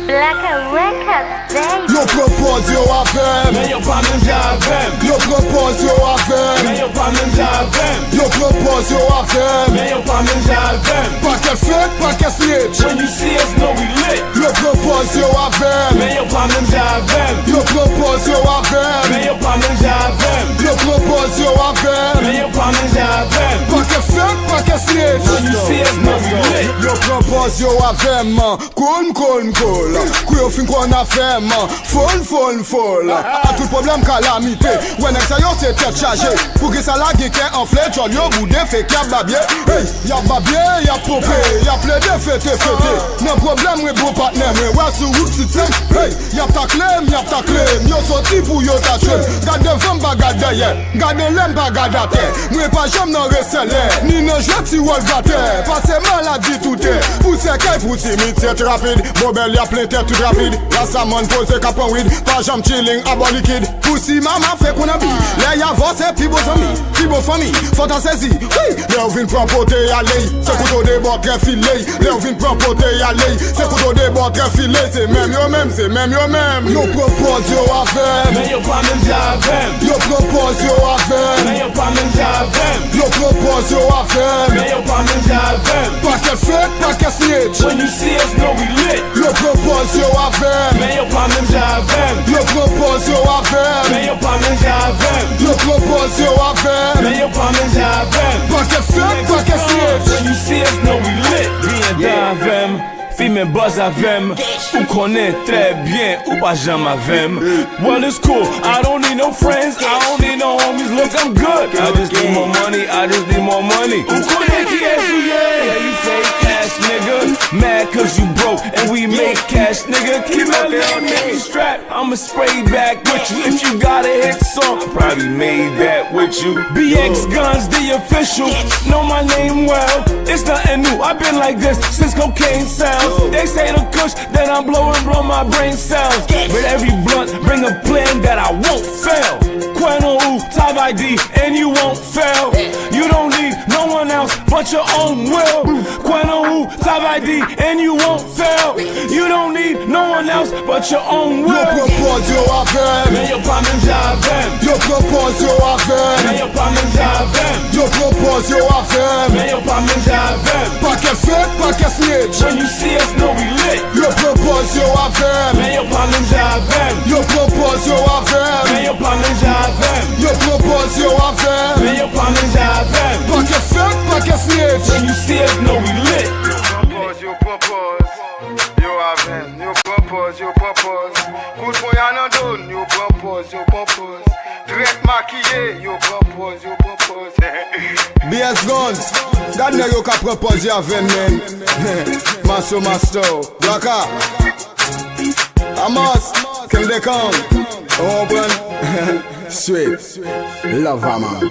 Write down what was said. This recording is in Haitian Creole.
Black Records, baby. Yo propose yo avém, mais yo pas même j'avém. yo propose yo avém, Mais yo pas même j'avém. yo propose yo avém. Mais yo pas même j'avém. Pas qu'elle fête, pas qu'elle snitch. When you see us, know we lit. Yo propose yo avém, Mais yo pas même j'avém. yo propose yo avém, Mais yo pas même j'avém. yo propose yo avém. Mais yo pas même j'avém. Pas qu'elle fête, pas qu'elle snitch. When you see us, know we lit. Yo propose yo avém, cool. Kouyo fin kon avém, full. A tout problème calamité. When ex yo c'est tête chargée. Pour que ça la guéque enflé, jol yo boudé fait qu'il y a babie. Hey, y'a babie, y'a popé, y'a plein de fêté. Non problème, we beau partenaire, mais ouais sur route si t'sais. Hey, y'a ta clé, yo sorti pour yo ta chèvre. Gade devant, ba gade derrière, gade l'aime, ba gade à terre. Nous pas jamais dans recélé, ni non jouet si wol gâté. Passez maladie tout est, pousse qu'elle pour timide, c'est rapide. Bobel y'a plein tête tout rapide. La samon pose capon weed, pas jamais chilling, abo liquide. Poussi maman fait qu'on a bi, là y'a voix c'est plus beau amis, plus beau famille, faut t'en saisir. Oui, là on vient propoter aller, c'est couteau de bord très filé. Là on vient propoter aller, c'est couteau de bord très filé. C'est même yo même. Yo propose yo avém, Mais yo pas même j'avém. yo propose yo avém, Mais yo pas même j'avém. yo propose yo avém. Mais yo pas même j'avém. Pas qu'elle fête, pas qu'elle snitch. When you see us, know we lit. Yo propose yo avém, Mais yo pas même j'avém. yo propose yo avém, Mais yo pas même j'avém. yo propose yo avém. Mais yo pas même j'avém. Pas qu'elle fête, pas qu'elle snitch. When you see us, know we lit. Bien d'avém. Fille buzz avém. Ou connaît très bien ou pas jamais avém. Well, it's cool. I don't need no friends. I don't need no homies. Look, I'm good. I just need more money. Ou connaît qui est souillé? Yeah, you fake ass nigga. Mad cause you broke and we make cash, nigga. Keep my little nigga strapped. I'ma spray back with you. If you got a hit song, I probably made that with you. BX Guns, the official. Know my name well. It's nothing new. I've been like this since cocaine sounds. They say the kush that I'm blowing blow my brain cells. But every blunt bring a plan that I won't fail. Queno U, top ID, and you won't fail. You don't need no one else but your own will. Queno U, top ID, and you won't fail. You don't need no one else but your own will. Yo propose yo avém, Mais yo pas même j'avém. yo propose yo avém, Mais yo pas même j'avém. yo propose yo avém. Mais yo pas même j'avém. Pas qu'elle fête, pas qu'elle snitch. When you see us, know we lit. Yo propose yo avém, Mais yo pas même j'avém. yo propose yo avém, Mais yo pas même j'avém. yo propose yo avém. Mais yo pas même j'avém. Pas qu'elle fête, pas qu'elle snitch. When you see us, know we lit. You propose, you avém, you propose. Good boy and a done, you propose. Dress maquillé, you propose. BS Guns, that nigga you can propose yo avém, man. Master, Blacka, Amos, can they come? Open, sweet, love man.